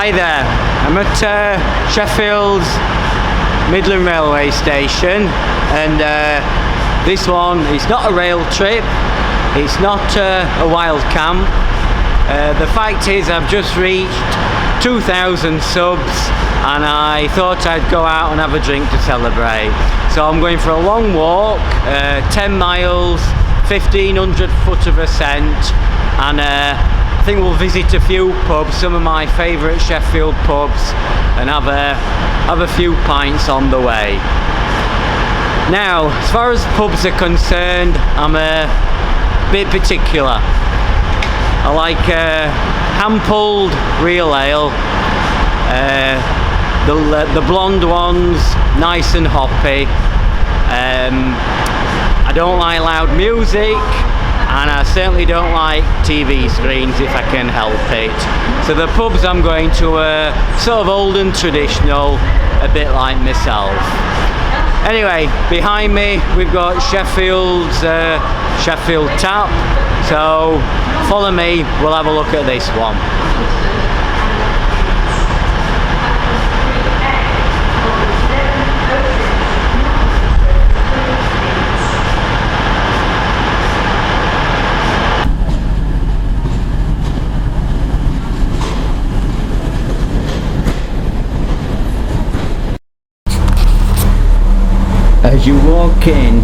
Hi there, I'm at Sheffield's Midland Railway Station, and this one is not a rail trip, it's not a wild camp. The fact is I've just reached 2,000 subs and I thought I'd go out and have a drink to celebrate. So I'm going for a long walk, 10 miles, 1,500 foot of ascent, and I think we'll visit a few pubs, some of my favourite Sheffield pubs, and have a few pints on the way. Now, as far as pubs are concerned, I'm a bit particular. I like hand-pulled real ale, the blonde ones, nice and hoppy. I don't like loud music, and I certainly don't like TV screens if I can help it. So the pubs I'm going to are sort of old and traditional, a bit like myself. Anyway, behind me we've got Sheffield's Sheffield Tap, so follow me, we'll have a look at this one. As you walk in,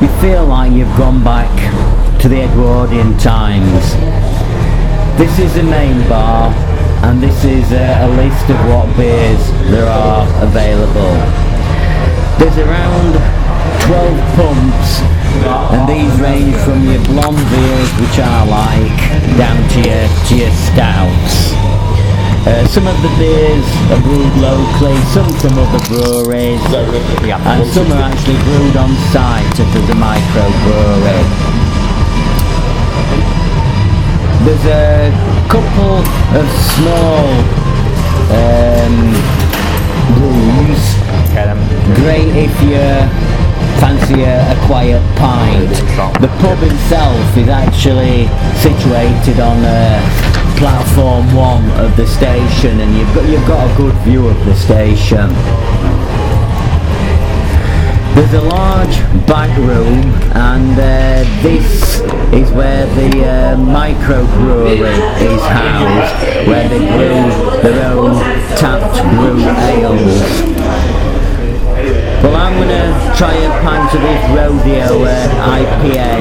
you feel like you've gone back to the Edwardian times. This is the main bar, and this is a list of what beers there are available. There's around 12 pumps, and these range from your blonde beers, which I like, down to your stouts. Some of the beers are brewed locally, some from other breweries, and some are actually brewed on site at the microbrewery. There's a couple of small rooms, great if you fancy a quiet pint. The pub itself is actually situated on platform 1 of the station, and you've got a good view of the station. There's a large back room, and this is where the microbrewery is housed, where they brew their own tapped brew ales. Well, I'm going to try a pint of this Rodeo IPA,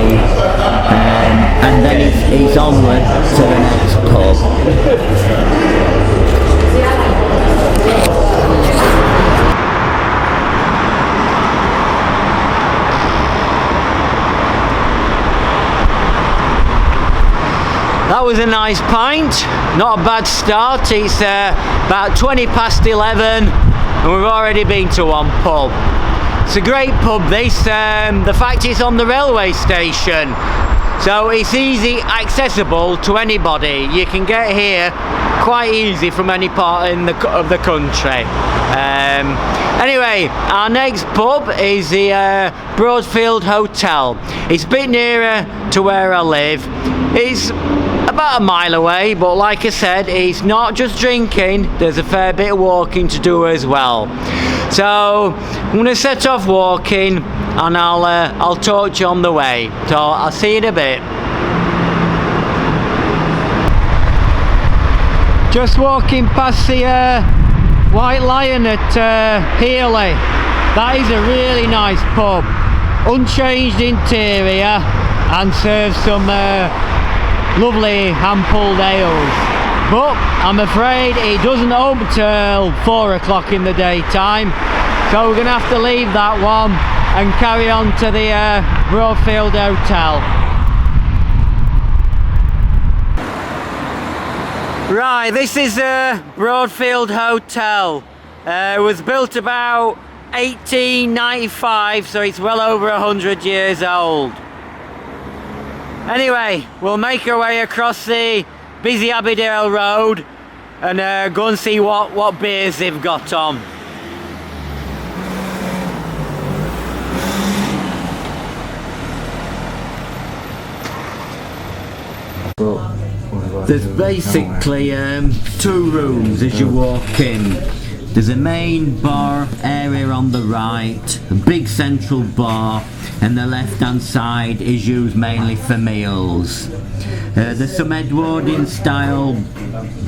and then it's onward to the next pub. That was a nice pint, not a bad start. It's about 20 past 11 and we've already been to one pub. It's a great pub this, the fact it's on the railway station, so it's easy accessible to anybody. You can get here quite easy from any part of the country. Anyway, our next pub is the Broadfield Hotel. It's a bit nearer to where I live. It's about a mile away, but like I said, it's not just drinking, there's a fair bit of walking to do as well. So I'm going to set off walking, and I'll talk to you on the way. So I'll see you in a bit. Just walking past the White Lion at Healy. That is a really nice pub, unchanged interior, and serves some lovely hand-pulled ales. But I'm afraid it doesn't open till 4 o'clock in the daytime, so we're going to have to leave that one and carry on to the Broadfield Hotel. Right, this is Broadfield Hotel. It was built about 1895, so it's well over 100 years old. Anyway, we'll make our way across the busy Abbeydale Road and go and see what beers they've got on. Brook, one of There's basically 2 rooms as you walk in. There's a main bar area on the right, a big central bar, and the left hand side is used mainly for meals. There's some Edwardian style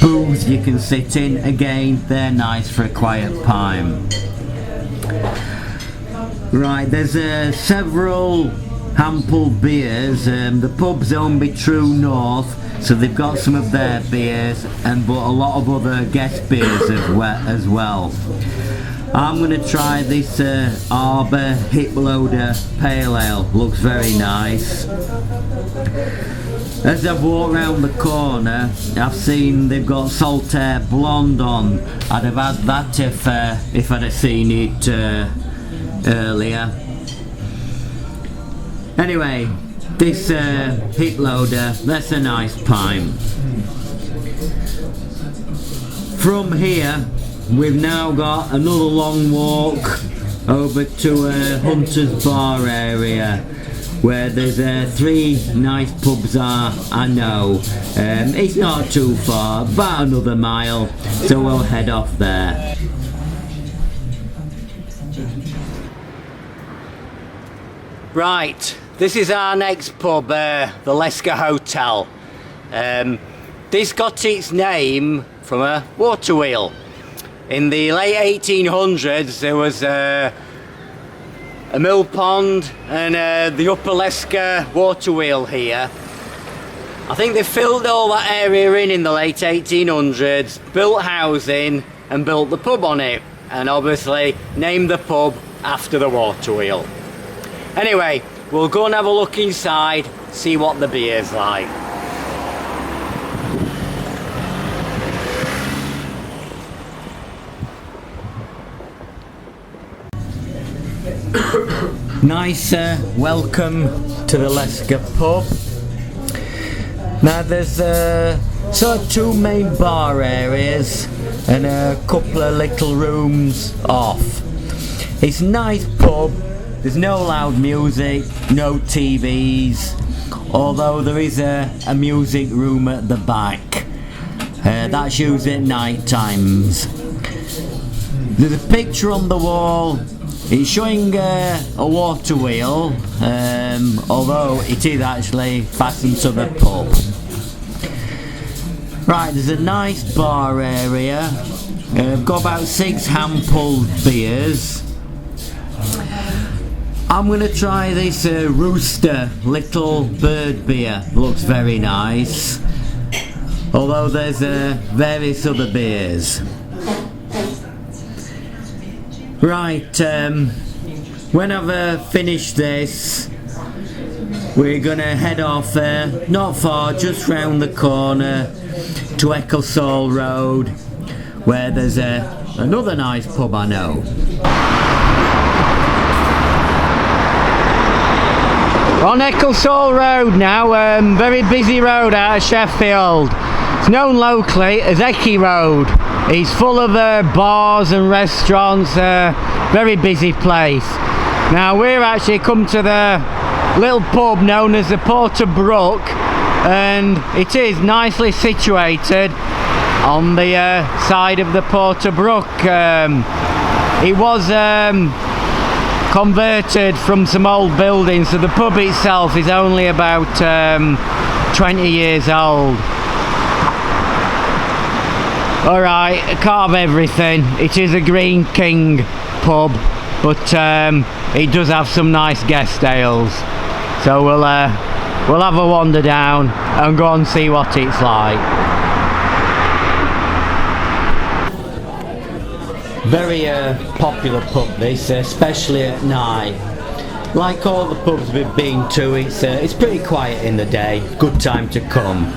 booths you can sit in. Again, they're nice for a quiet time. Right, there's several Hample beers. The pub's owned by True North, so they've got some of their beers, but a lot of other guest beers as well. I'm going to try this Arbor Hip Loader Pale Ale. Looks very nice. As I've walked round the corner, I've seen they've got Saltaire Blonde on. I'd have had that if I'd have seen it earlier. Anyway, this hip loader, that's a nice pint. From here, we've now got another long walk over to Hunter's Bar area, where there's 3 nice pubs I know. It's not too far, about another mile, so we'll head off there. Right, this is our next pub, the Lescar Hotel. This got its name from a water wheel. In the late 1800s there was a mill pond and the upper Lescar water wheel here. I think they filled all that area in the late 1800s, built housing and built the pub on it, and obviously named the pub after the water wheel. Anyway, we'll go and have a look inside, see what the beer's like. Nice welcome to the Lescar pub. Now there's sort of 2 main bar areas and a couple of little rooms off. It's a nice pub. There's no loud music, no TVs, although there is a music room at the back. That's used at night times. There's a picture on the wall. It's showing a water wheel, although it is actually fastened to the pub. Right, there's a nice bar area. I've got about 6 Hample beers. I'm going to try this Rooster Little Bird beer. Looks very nice. Although there's various other beers. Right, when I've finished this, we're going to head off not far, just round the corner to Ecclesall Road, where there's another nice pub I know. We're on Ecclesall Road now, very busy road out of Sheffield. It's known locally as Ecky Road. It's full of bars and restaurants, very busy place. Now we're actually come to the little pub known as the Port of Brook, and it is nicely situated on the side of the Port of Brook. It was converted from some old buildings, so the pub itself is only about 20 years old. Alright, I can't have everything. It is a Green King pub, but it does have some nice guest ales. So we'll have a wander down and go and see what it's like. Very popular pub this, especially at night. Like all the pubs we've been to, it's pretty quiet in the day. Good time to come.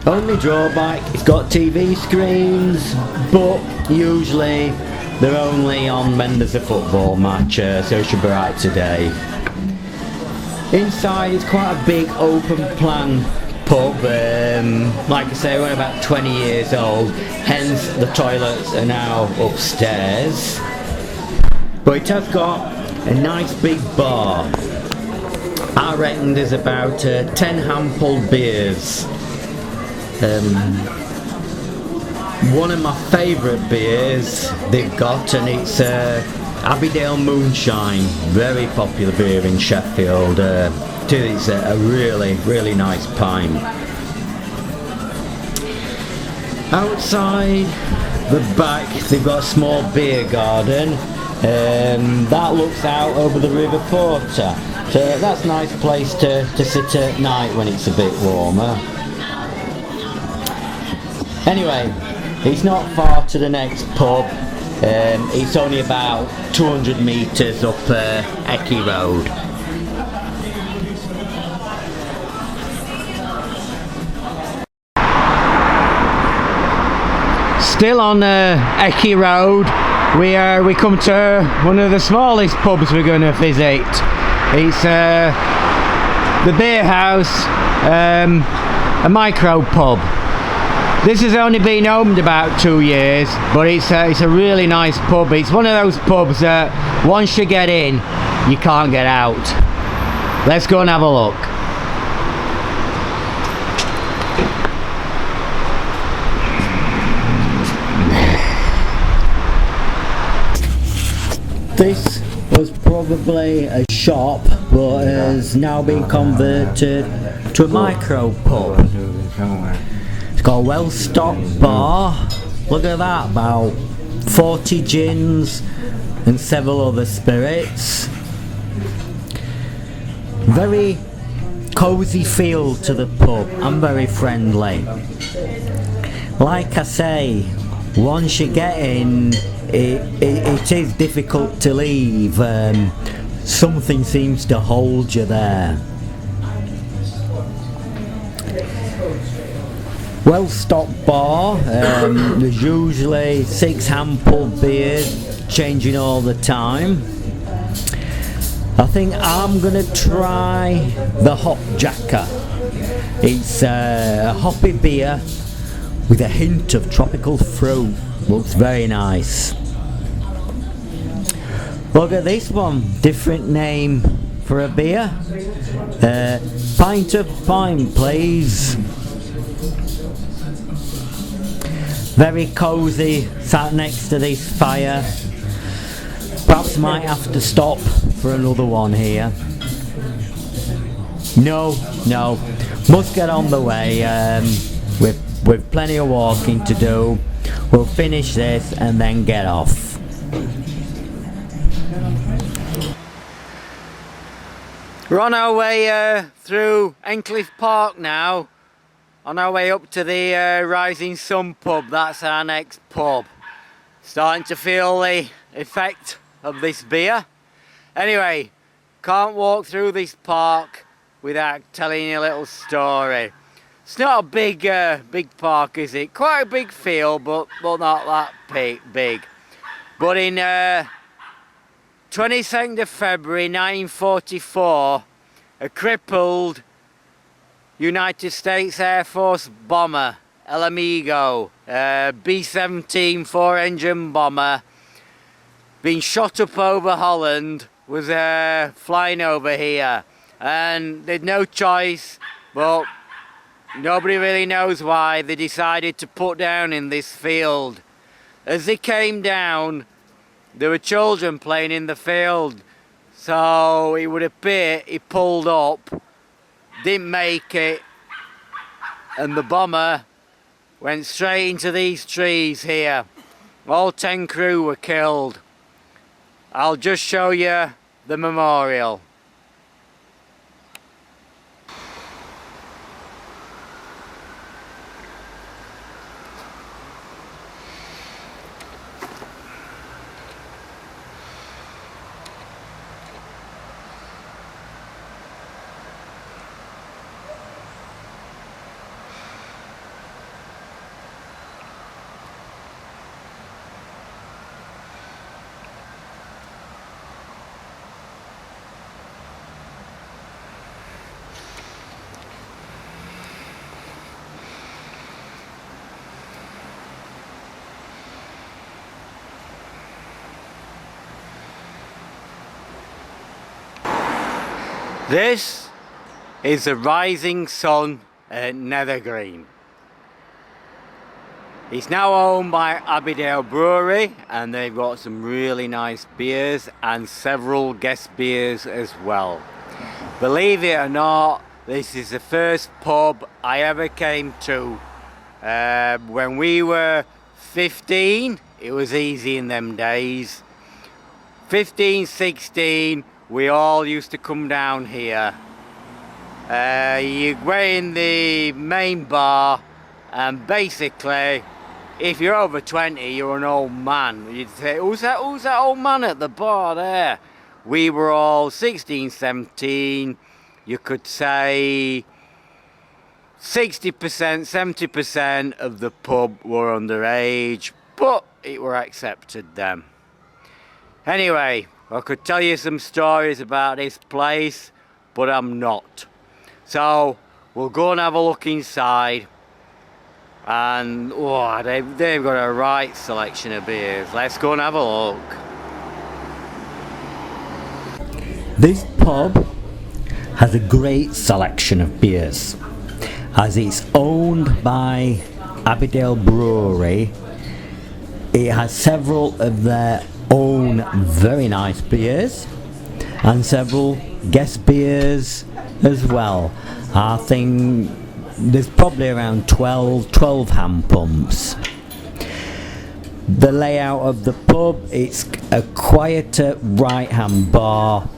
Only drawback, it's got TV screens, but usually they're only on when there's a football match, so it should be right today. Inside it's quite a big open plan pub, like I say, we're about 20 years old, hence the toilets are now upstairs. But it has got a nice big bar. I reckon there's about 10 Hample beers. One of my favourite beers they've got, and it's Abbeydale Moonshine, very popular beer in Sheffield. It's a really nice pint. Outside the back they've got a small beer garden that looks out over the River Porter, so that's a nice place to sit at night when it's a bit warmer. Anyway, it's not far to the next pub. It's only about 200 metres up Ecky Road. Still on Ecky Road, we come to one of the smallest pubs we're going to visit. It's the Beer House, a micro pub. This has only been opened about 2 years, but it's a really nice pub. It's one of those pubs that once you get in, you can't get out. Let's go and have a look. This was probably a shop, but has now been converted to a micro pub. It's got a well-stocked bar. Look at that, about 40 gins and several other spirits. Very cosy feel to the pub and very friendly. Like I say, once you get in, it is difficult to leave. Something seems to hold you there. Well-stocked bar. There's usually 6 hand-pulled beers, changing all the time. I think I'm gonna try the Hop Jacker. It's a hoppy beer with a hint of tropical fruit. Looks very nice. Look at this one, different name for a beer. Pint of pint, please. Very cosy, sat next to this fire. Perhaps might have to stop for another one here. No, must get on the way. With plenty of walking to do. We'll finish this and then get off. We're on our way through Endcliffe Park now. On our way up to the Rising Sun pub. That's our next pub. Starting to feel the effect of this beer. Anyway, can't walk through this park without telling you a little story. It's not a big park, is it? Quite a big field, but not that big. But in 22nd of February 1944, a crippled United States Air Force bomber, El Amigo, B-17 4-engine bomber, being shot up over Holland, was flying over here, and they'd no choice, but nobody really knows why they decided to put down in this field. As they came down, there were children playing in the field, so it would appear he pulled up, didn't make it, and the bomber went straight into these trees here. All 10 crew were killed. I'll just show you the memorial. This is the Rising Sun at Nethergren. It's now owned by Abbeydale Brewery, and they've got some really nice beers and several guest beers as well. Believe it or not, this is the first pub I ever came to. When we were 15, it was easy in them days. 15, 16, we all used to come down here. You go in the main bar, and basically, if you're over 20, you're an old man. You'd say, who's that old man at the bar there? We were all 16, 17, you could say 60%, 70% of the pub were underage, but it were accepted then. Anyway, I could tell you some stories about this place, but I'm not. So, we'll go and have a look inside. And, oh, they've got a right selection of beers. Let's go and have a look. This pub has a great selection of beers. As it's owned by Abbeydale Brewery, it has several of their own very nice beers and several guest beers as well. I think there's probably around 12 hand pumps. The layout of the pub, it's a quieter right hand bar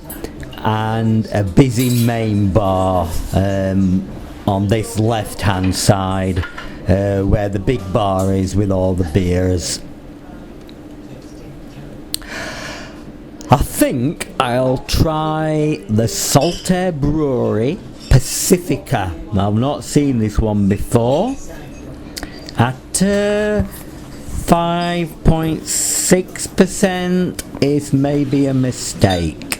and a busy main bar on this left hand side, where the big bar is with all the beers. I think I'll try the Saltaire Brewery Pacifica. I've not seen this one before. At 5.6% is maybe a mistake.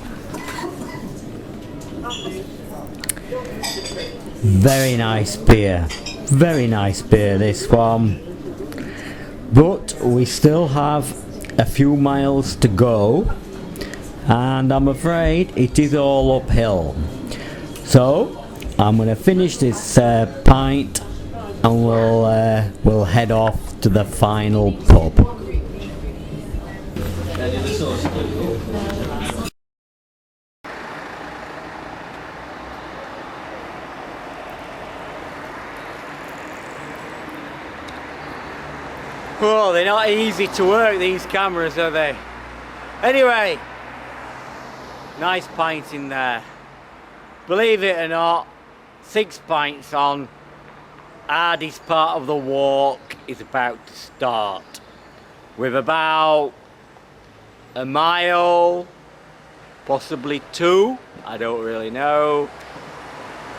Very nice beer. Very nice beer, this one. But we still have a few miles to go, and I'm afraid it is all uphill. So I'm going to finish this pint, and we'll head off to the final pub. Oh, they're not easy to work, these cameras, are they? Anyway, nice pint in there. Believe it or not, 6 pints on, hardest part of the walk is about to start. With about a mile, possibly 2, I don't really know,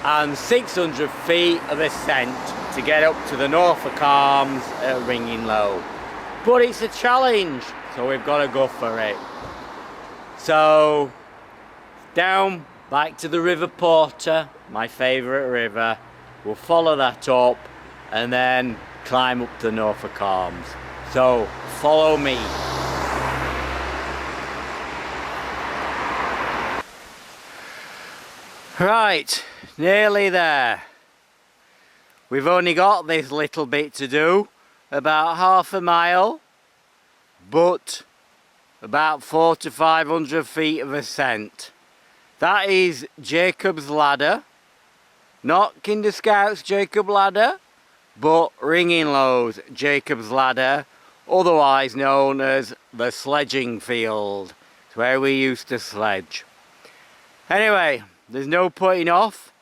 and 600 feet of ascent to get up to the Norfolk Arms at Ringinglow. But it's a challenge, so we've got to go for it. So, down back to the River Porter, my favourite river. We'll follow that up and then climb up to Norfolk Arms. So, follow me. Right, nearly there. We've only got this little bit to do, about half a mile, but about 400 to 500 feet of ascent. That is Jacob's Ladder, not Kinder Scout's Jacob Ladder, but Ringinglow's Jacob's Ladder, otherwise known as the sledging field. It's where we used to sledge. Anyway, there's no putting off,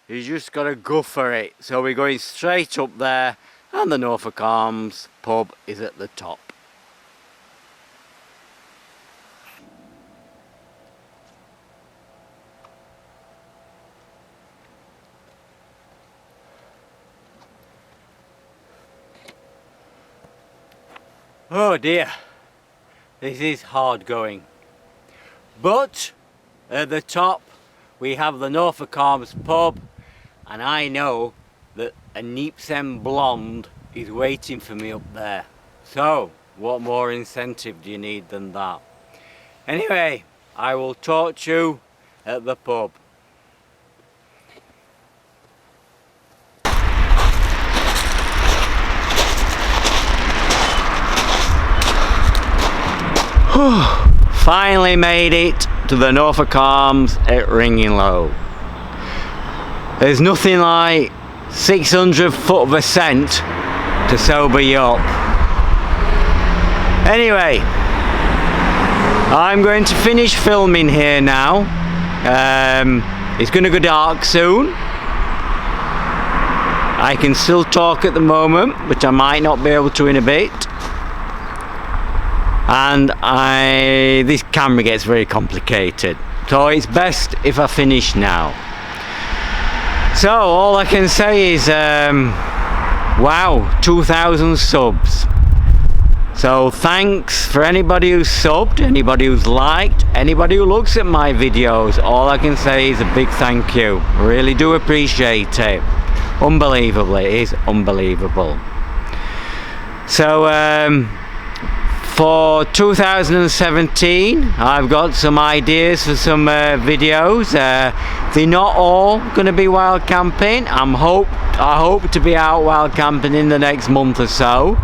you just got to go for it. So we're going straight up there, and the Norfolk Arms pub is at the top. Oh dear, this is hard going. But at the top we have the Norfolk Arms pub, and I know that a Neepsend blonde is waiting for me up there. So what more incentive do you need than that? Anyway, I will talk to you at the pub. Finally made it to the Norfolk Arms at Ringinglow. There's nothing like 600 foot of ascent to sober you up. Anyway, I'm going to finish filming here now. It's going to go dark soon. I can still talk at the moment, but I might not be able to in a bit. And this camera gets very complicated, so it's best if I finish now. So all I can say is wow, 2,000 subs. So thanks for anybody who's subbed, anybody who's liked, anybody who looks at my videos. All I can say is a big thank you. I really do appreciate it. Unbelievable, it is unbelievable. So for 2017, I've got some ideas for some videos. They're not all going to be wild camping. I hope to be out wild camping in the next month or so.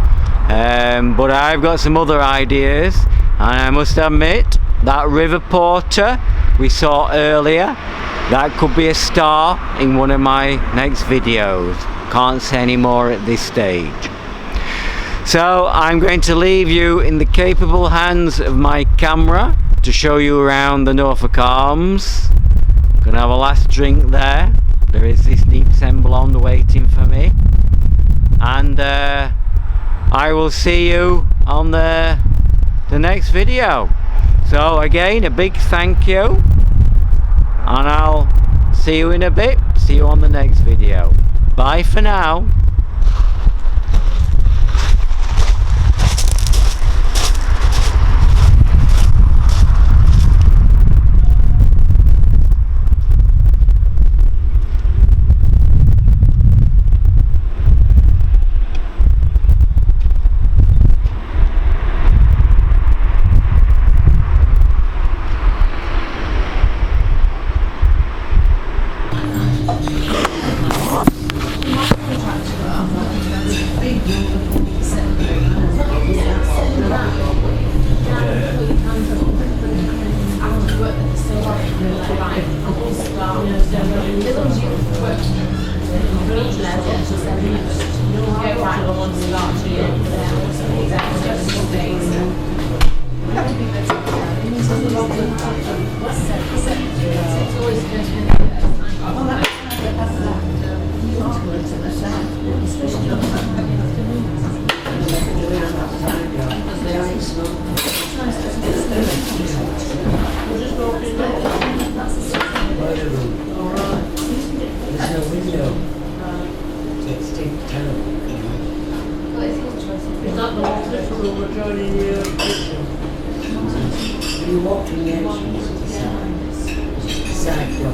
But I've got some other ideas, and I must admit that river porter we saw earlier, that could be a star in one of my next videos. Can't say any more at this stage. So I'm going to leave you in the capable hands of my camera to show you around the Norfolk Arms. Gonna have a last drink there. There is this neat blonde waiting for me, and I will see you on the next video. So again, a big thank you, and I'll see you in a bit. See you on the next video. Bye for now. You walk to the entrance, it's a side door.